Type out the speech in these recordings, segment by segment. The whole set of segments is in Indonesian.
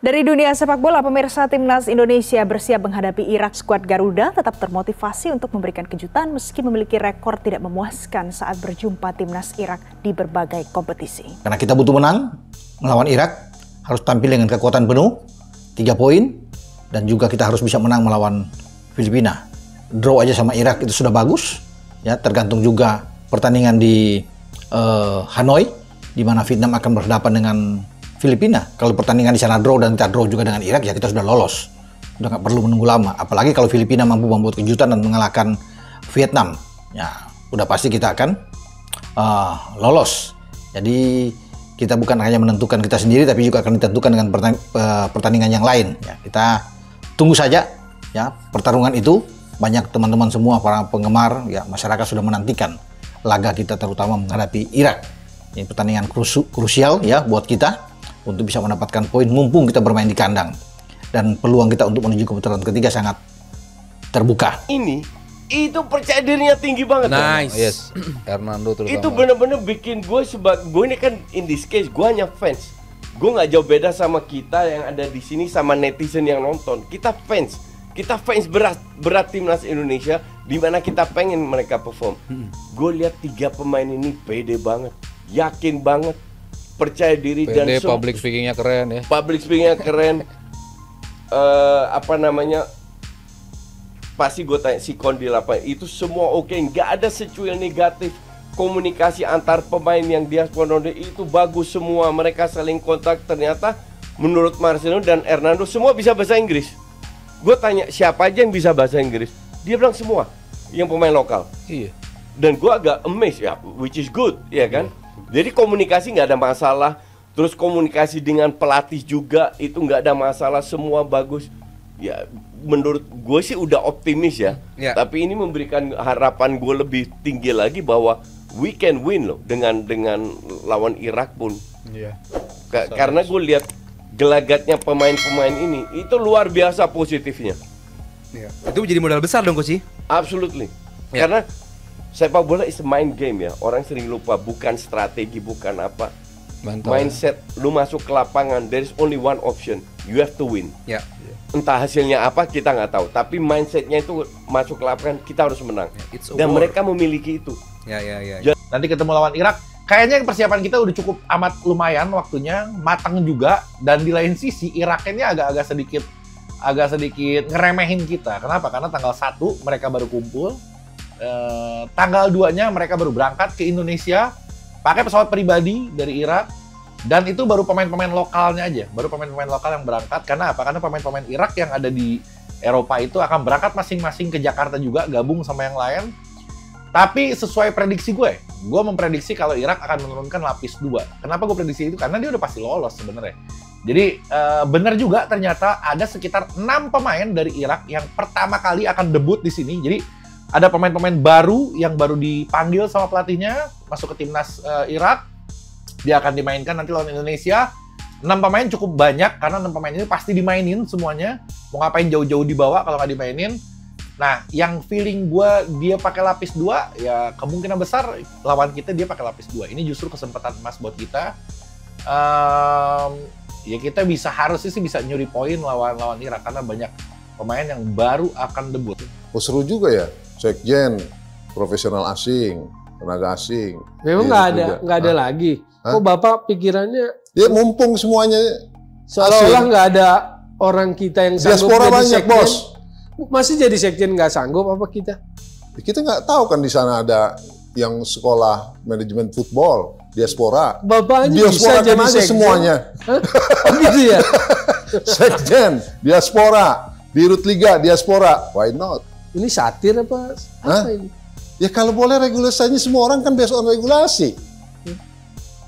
Dari dunia sepak bola, pemirsa Timnas Indonesia bersiap menghadapi Irak. Skuad Garuda tetap termotivasi untuk memberikan kejutan meski memiliki rekor tidak memuaskan saat berjumpa Timnas Irak di berbagai kompetisi. Karena kita butuh menang melawan Irak, harus tampil dengan kekuatan penuh, 3 poin, dan juga kita harus bisa menang melawan Filipina. Draw aja sama Irak itu sudah bagus, ya tergantung juga pertandingan di Hanoi, di mana Vietnam akan berhadapan dengan Filipina. Kalau pertandingan di sana draw dan kita draw juga dengan Irak, ya kita sudah lolos. Sudah nggak perlu menunggu lama. Apalagi kalau Filipina mampu membuat kejutan dan mengalahkan Vietnam, ya udah pasti kita akan lolos. Jadi kita bukan hanya menentukan kita sendiri, tapi juga akan ditentukan dengan pertandingan yang lain. Ya, kita tunggu saja. Ya, pertarungan itu banyak teman-teman semua para penggemar, ya masyarakat sudah menantikan laga kita terutama menghadapi Irak. Ini pertandingan krusial ya buat kita untuk bisa mendapatkan poin mumpung kita bermain di kandang, dan peluang kita untuk menuju ke putaran ketiga sangat terbuka. Itu percaya dirinya tinggi banget. Nice. Ya? Yes. Hernando terutama. Itu bener-bener bikin gue gue ini kan in this case gue hanya fans. Gue nggak jauh beda sama kita yang ada di sini sama netizen yang nonton. Kita fans berat Timnas Indonesia, di mana kita pengen mereka perform. Gue lihat 3 pemain ini pede banget, yakin banget, percaya diri dan public speakingnya keren ya. Public speakingnya keren. Pasti gue tanya si Kon di lapangan itu semua oke, nggak ada secuil negatif. Komunikasi antar pemain yang diaspora itu bagus semua, mereka saling kontak. Ternyata menurut Marcelo dan Hernando semua bisa bahasa Inggris. Gue tanya siapa aja yang bisa bahasa Inggris, dia bilang semua yang pemain lokal. Iya. Dan gue agak amazed ya, which is good, ya kan? Jadi komunikasi nggak ada masalah. Terus komunikasi dengan pelatih juga itu nggak ada masalah, semua bagus. Ya menurut gue sih udah optimis ya. Tapi ini memberikan harapan gue lebih tinggi lagi bahwa we can win loh dengan lawan Irak pun. Karena gue lihat gelagatnya pemain-pemain ini itu luar biasa positifnya. Itu menjadi modal besar dong Coach. Absolutely. Karena sepak bola is a mind game ya. Orang sering lupa, bukan strategi, bukan apa. Mindset, lu masuk ke lapangan, there is only one option, you have to win. Entah hasilnya apa kita nggak tahu, tapi mindsetnya itu masuk ke lapangan kita harus menang. Dan mereka memiliki itu. Nanti ketemu lawan Irak, kayaknya persiapan kita udah cukup amat lumayan waktunya, matang juga. Dan di lain sisi Irak ini agak sedikit ngeremehin kita. Kenapa? Karena tanggal 1 mereka baru kumpul, tanggal 2-nya mereka baru berangkat ke Indonesia pakai pesawat pribadi dari Irak, dan itu baru pemain-pemain lokalnya aja, baru pemain-pemain lokal yang berangkat. Karena apa? Karena pemain-pemain Irak yang ada di Eropa itu akan berangkat masing-masing ke Jakarta juga, gabung sama yang lain. Tapi sesuai prediksi gue memprediksi kalau Irak akan menurunkan lapis 2. Kenapa gue prediksi itu? Karena dia udah pasti lolos sebenarnya. Jadi benar juga ternyata ada sekitar 6 pemain dari Irak yang pertama kali akan debut di sini. Jadi ada pemain-pemain baru yang baru dipanggil sama pelatihnya masuk ke timnas Irak. Dia akan dimainkan nanti lawan Indonesia. 6 pemain cukup banyak karena 6 pemain ini pasti dimainin semuanya. Mau ngapain jauh-jauh dibawa kalau nggak dimainin. Nah, yang feeling gue dia pakai lapis 2, ya kemungkinan besar lawan kita dia pakai lapis 2. Ini justru kesempatan emas buat kita. Ya kita harusnya sih bisa nyuri poin lawan Irak karena banyak pemain yang baru akan debut. Oh, seru juga ya, sekjen profesional asing, tenaga asing. Memang nggak ada lagi. Kok Bapak pikirannya? Ya mumpung semuanya. Seolah-olah nggak ada orang kita yang sanggup diaspora jadi banyak, sekjen. Bos. Masih jadi sekjen nggak sanggup apa kita? Kita nggak tahu kan di sana ada yang sekolah manajemen football, diaspora. Bapak aja bisa jadi sekjen. Semuanya. Oh gitu ya? Sekjen, diaspora, dirut liga, diaspora. Why not? Ini satir apa ini? Ya kalau boleh regulasinya semua orang kan based on regulasi.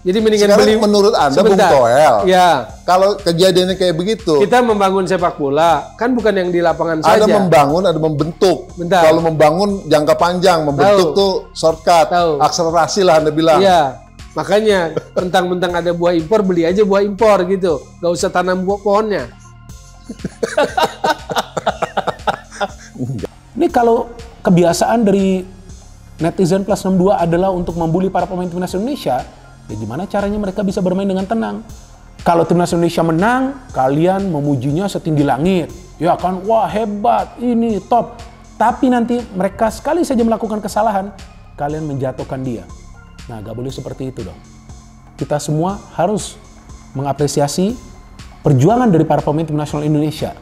Jadi mendingan sekarang menurut Anda Bung Toel, ya. Kalau kejadiannya kayak begitu, kita membangun sepak bola kan bukan yang di lapangan saja. Ada membangun, ada membentuk. Bentar. Kalau membangun jangka panjang, membentuk tuh shortcut, akselerasi lah Anda bilang. Iya, makanya mentang-mentang ada buah impor, beli aja buah impor gitu, nggak usah tanam buah pohonnya. Ini kalau kebiasaan dari netizen plus 62 adalah untuk membuli para pemain timnas Indonesia, ya gimana caranya mereka bisa bermain dengan tenang? Kalau timnas Indonesia menang, kalian memujinya setinggi langit. Ya kan, wah hebat, ini top. Tapi nanti mereka sekali saja melakukan kesalahan, kalian menjatuhkan dia. Nah, gak boleh seperti itu dong. Kita semua harus mengapresiasi perjuangan dari para pemain tim nasional Indonesia.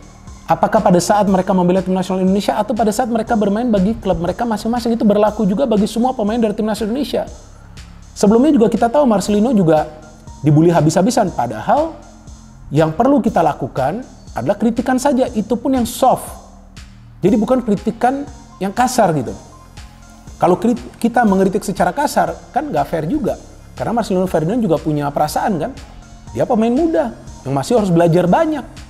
Apakah pada saat mereka membela tim nasional Indonesia atau pada saat mereka bermain bagi klub mereka masing-masing, itu berlaku juga bagi semua pemain dari tim nasional Indonesia. Sebelumnya juga kita tahu Marcelino juga dibully habis-habisan, padahal yang perlu kita lakukan adalah kritikan saja, itu pun yang soft. Jadi bukan kritikan yang kasar gitu. Kalau kita mengkritik secara kasar kan nggak fair juga, karena Marcelino Ferdinand juga punya perasaan kan. Dia pemain muda yang masih harus belajar banyak.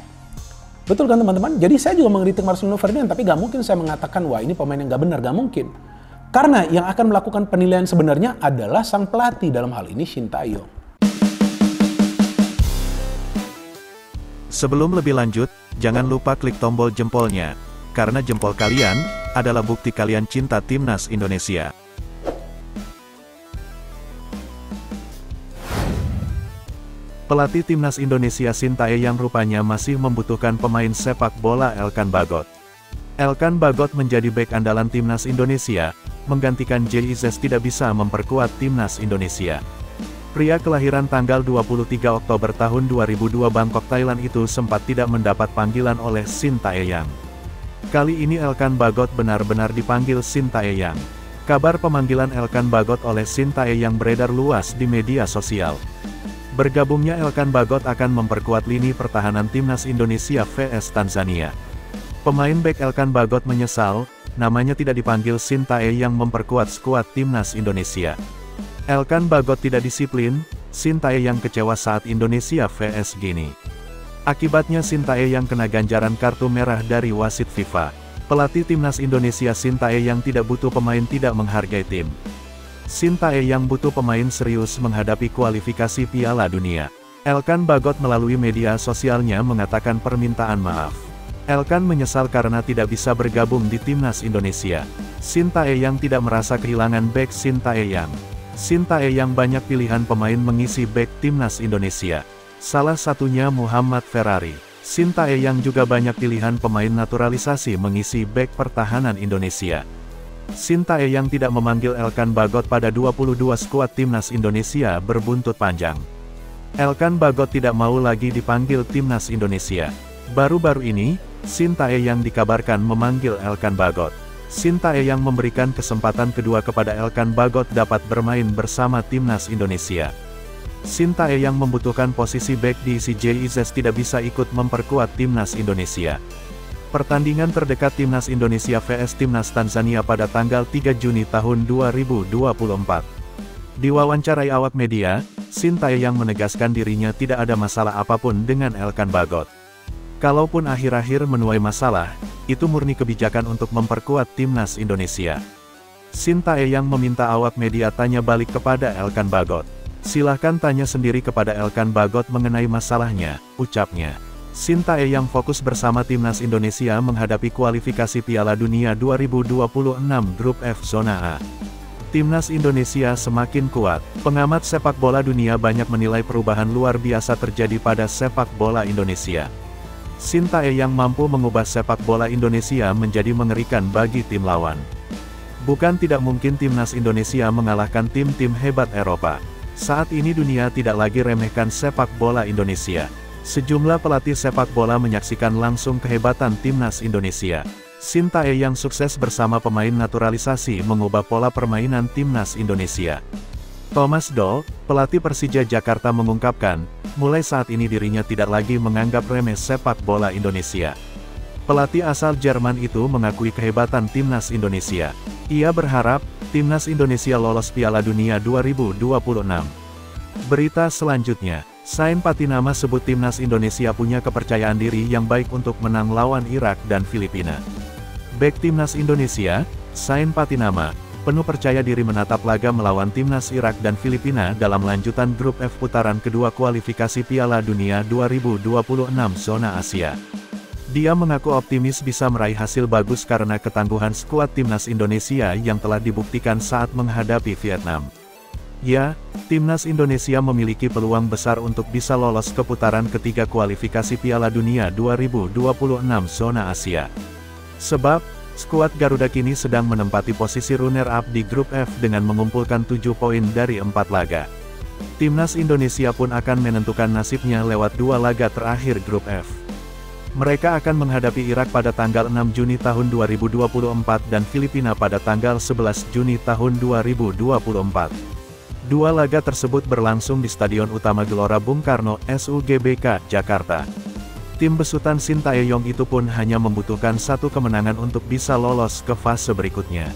Betul kan teman-teman? Jadi saya juga mengkritik Marcelino Ferdinand, tapi gak mungkin saya mengatakan, wah ini pemain yang gak benar, gak mungkin. Karena yang akan melakukan penilaian sebenarnya adalah sang pelatih, dalam hal ini Sintayong. Sebelum lebih lanjut, jangan lupa klik tombol jempolnya, karena jempol kalian adalah bukti kalian cinta timnas Indonesia. Pelatih timnas Indonesia Sintayong rupanya masih membutuhkan pemain sepak bola Elkan Bagot. Elkan Bagot menjadi bek andalan timnas Indonesia, menggantikan JIZS tidak bisa memperkuat timnas Indonesia. Pria kelahiran tanggal 23 Oktober tahun 2002 Bangkok, Thailand itu sempat tidak mendapat panggilan oleh Sintayong. Kali ini Elkan Bagot benar-benar dipanggil Sintayong. Kabar pemanggilan Elkan Bagot oleh Sintayong beredar luas di media sosial. Bergabungnya Elkan Bagot akan memperkuat lini pertahanan timnas Indonesia vs Tanzania. Pemain bek Elkan Bagot menyesal, namanya tidak dipanggil Sintayong memperkuat skuad timnas Indonesia. Elkan Bagot tidak disiplin, Sintayong kecewa saat Indonesia vs Guinea. Akibatnya Sintayong kena ganjaran kartu merah dari wasit FIFA. Pelatih timnas Indonesia Sintayong tidak butuh pemain tidak menghargai tim. Sintayong butuh pemain serius menghadapi kualifikasi Piala Dunia. Elkan Bagot melalui media sosialnya mengatakan permintaan maaf. Elkan menyesal karena tidak bisa bergabung di timnas Indonesia. Sintayong tidak merasa kehilangan bek Sintayong. Sintayong banyak pilihan pemain mengisi bek timnas Indonesia. Salah satunya Muhammad Ferrari. Sintayong juga banyak pilihan pemain naturalisasi mengisi bek pertahanan Indonesia. Sintayong tidak memanggil Elkan Bagot pada 22 skuad timnas Indonesia berbuntut panjang. Elkan Bagot tidak mau lagi dipanggil timnas Indonesia. Baru-baru ini, Sintayong dikabarkan memanggil Elkan Bagot. Sintayong memberikan kesempatan kedua kepada Elkan Bagot dapat bermain bersama timnas Indonesia. Sintayong membutuhkan posisi bek diisi JIZS tidak bisa ikut memperkuat timnas Indonesia. Pertandingan terdekat timnas Indonesia vs timnas Tanzania pada tanggal 3 Juni tahun 2024. Diwawancarai awak media, Sintayong menegaskan dirinya tidak ada masalah apapun dengan Elkan Bagot. Kalaupun akhir-akhir menuai masalah, itu murni kebijakan untuk memperkuat timnas Indonesia. Sintayong meminta awak media tanya balik kepada Elkan Bagot. Silahkan tanya sendiri kepada Elkan Bagot mengenai masalahnya, ucapnya. Sintayong fokus bersama timnas Indonesia menghadapi kualifikasi Piala Dunia 2026 Grup F Zona A. Timnas Indonesia semakin kuat. Pengamat sepak bola dunia banyak menilai perubahan luar biasa terjadi pada sepak bola Indonesia. Sintayong mampu mengubah sepak bola Indonesia menjadi mengerikan bagi tim lawan. Bukan tidak mungkin timnas Indonesia mengalahkan tim-tim hebat Eropa. Saat ini dunia tidak lagi remehkan sepak bola Indonesia. Sejumlah pelatih sepak bola menyaksikan langsung kehebatan timnas Indonesia. Sintayong sukses bersama pemain naturalisasi mengubah pola permainan timnas Indonesia. Thomas Doll, pelatih Persija Jakarta mengungkapkan, mulai saat ini dirinya tidak lagi menganggap remeh sepak bola Indonesia. Pelatih asal Jerman itu mengakui kehebatan timnas Indonesia. Ia berharap, timnas Indonesia lolos Piala Dunia 2026. Berita selanjutnya. Sain Patinama sebut timnas Indonesia punya kepercayaan diri yang baik untuk menang lawan Irak dan Filipina. Bek timnas Indonesia, Sain Patinama, penuh percaya diri menatap laga melawan timnas Irak dan Filipina dalam lanjutan grup F putaran kedua kualifikasi Piala Dunia 2026 Zona Asia. Dia mengaku optimis bisa meraih hasil bagus karena ketangguhan skuad timnas Indonesia yang telah dibuktikan saat menghadapi Vietnam. Ya, timnas Indonesia memiliki peluang besar untuk bisa lolos ke putaran ketiga kualifikasi Piala Dunia 2026 zona Asia. Sebab, skuad Garuda kini sedang menempati posisi runner-up di grup F dengan mengumpulkan 7 poin dari 4 laga. Timnas Indonesia pun akan menentukan nasibnya lewat 2 laga terakhir grup F. Mereka akan menghadapi Irak pada tanggal 6 Juni tahun 2024 dan Filipina pada tanggal 11 Juni tahun 2024. 2 laga tersebut berlangsung di Stadion Utama Gelora Bung Karno, SUGBK, Jakarta. Tim besutan Sintayong itu pun hanya membutuhkan 1 kemenangan untuk bisa lolos ke fase berikutnya.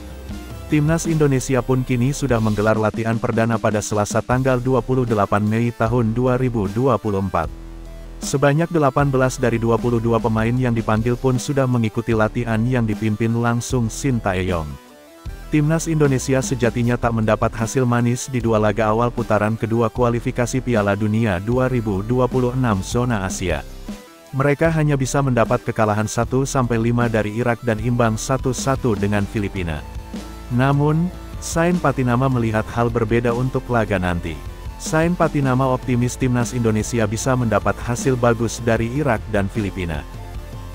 Timnas Indonesia pun kini sudah menggelar latihan perdana pada Selasa tanggal 28 Mei tahun 2024. Sebanyak 18 dari 22 pemain yang dipanggil pun sudah mengikuti latihan yang dipimpin langsung Sintayong. Timnas Indonesia sejatinya tak mendapat hasil manis di 2 laga awal putaran kedua kualifikasi Piala Dunia 2026 zona Asia. Mereka hanya bisa mendapat kekalahan 1-5 dari Irak dan imbang 1-1 dengan Filipina. Namun, Sain Patinama melihat hal berbeda untuk laga nanti. Sain Patinama optimis timnas Indonesia bisa mendapat hasil bagus dari Irak dan Filipina.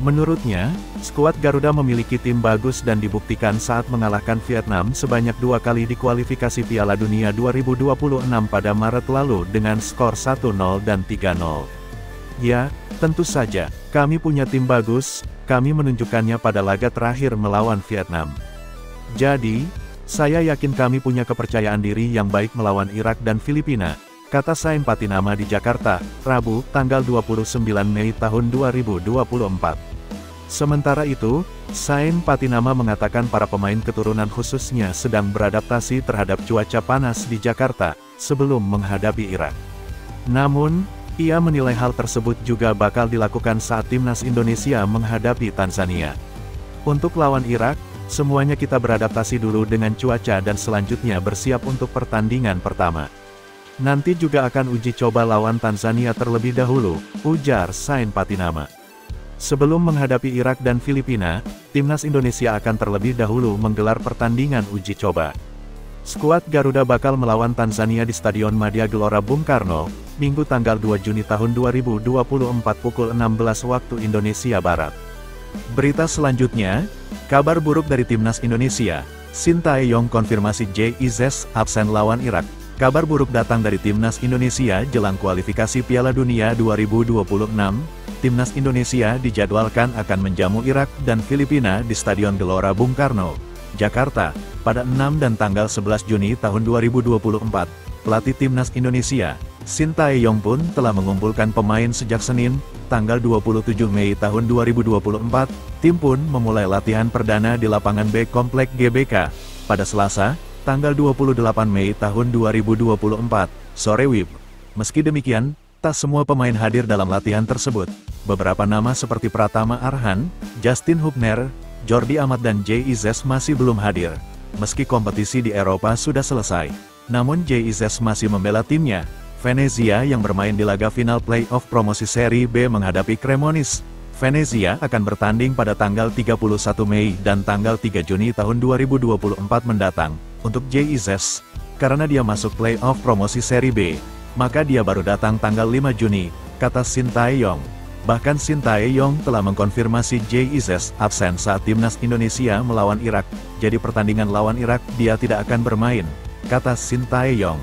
Menurutnya, skuad Garuda memiliki tim bagus dan dibuktikan saat mengalahkan Vietnam sebanyak 2 kali di kualifikasi Piala Dunia 2026 pada Maret lalu dengan skor 1-0 dan 3-0. Ya, tentu saja, kami punya tim bagus, kami menunjukkannya pada laga terakhir melawan Vietnam. Jadi, saya yakin kami punya kepercayaan diri yang baik melawan Irak dan Filipina, kata Sain Patinama di Jakarta, Rabu, tanggal 29 Mei tahun 2024. Sementara itu, Sain Patinama mengatakan para pemain keturunan khususnya sedang beradaptasi terhadap cuaca panas di Jakarta, sebelum menghadapi Irak. Namun, ia menilai hal tersebut juga bakal dilakukan saat timnas Indonesia menghadapi Tanzania. Untuk lawan Irak, semuanya kita beradaptasi dulu dengan cuaca dan selanjutnya bersiap untuk pertandingan pertama. Nanti juga akan uji coba lawan Tanzania terlebih dahulu, ujar Sain Patinama. Sebelum menghadapi Irak dan Filipina, timnas Indonesia akan terlebih dahulu menggelar pertandingan uji coba. Skuad Garuda bakal melawan Tanzania di Stadion Madia Gelora Bung Karno, Minggu tanggal 2 Juni tahun 2024 pukul 16 waktu Indonesia Barat. Berita selanjutnya, kabar buruk dari timnas Indonesia. Sintayong konfirmasi JIZ absen lawan Irak. Kabar buruk datang dari timnas Indonesia jelang kualifikasi Piala Dunia 2026. Timnas Indonesia dijadwalkan akan menjamu Irak dan Filipina di Stadion Gelora Bung Karno, Jakarta, pada 6 dan tanggal 11 Juni tahun 2024. Pelatih timnas Indonesia, Sintayong pun telah mengumpulkan pemain sejak Senin, tanggal 27 Mei tahun 2024. Tim pun memulai latihan perdana di lapangan B Komplek GBK pada Selasa, tanggal 28 Mei tahun 2024, sore WIB. Meski demikian, tak semua pemain hadir dalam latihan tersebut. Beberapa nama seperti Pratama Arhan, Justin Hubner, Jordi Amat dan JIZ masih belum hadir. Meski kompetisi di Eropa sudah selesai, namun JIZ masih membela timnya. Venezia yang bermain di laga final playoff promosi Seri B menghadapi Cremonese. Venezia akan bertanding pada tanggal 31 Mei dan tanggal 3 Juni tahun 2024 mendatang. Untuk JIZ, karena dia masuk playoff promosi Seri B, maka dia baru datang tanggal 5 Juni, kata Sintayong. Bahkan Sintayong telah mengkonfirmasi JIZ absen saat timnas Indonesia melawan Irak, jadi pertandingan lawan Irak dia tidak akan bermain, kata Sintayong.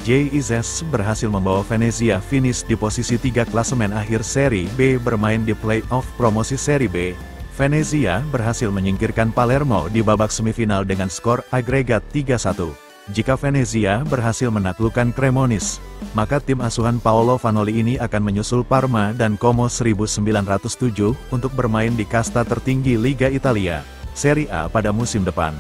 JIZ berhasil membawa Venezia finish di posisi 3 klasemen akhir Seri B bermain di playoff promosi Seri B. Venezia berhasil menyingkirkan Palermo di babak semifinal dengan skor agregat 3-1. Jika Venezia berhasil menaklukkan Cremonese, maka tim asuhan Paolo Vanoli ini akan menyusul Parma dan Como 1907 untuk bermain di kasta tertinggi Liga Italia, Serie A pada musim depan.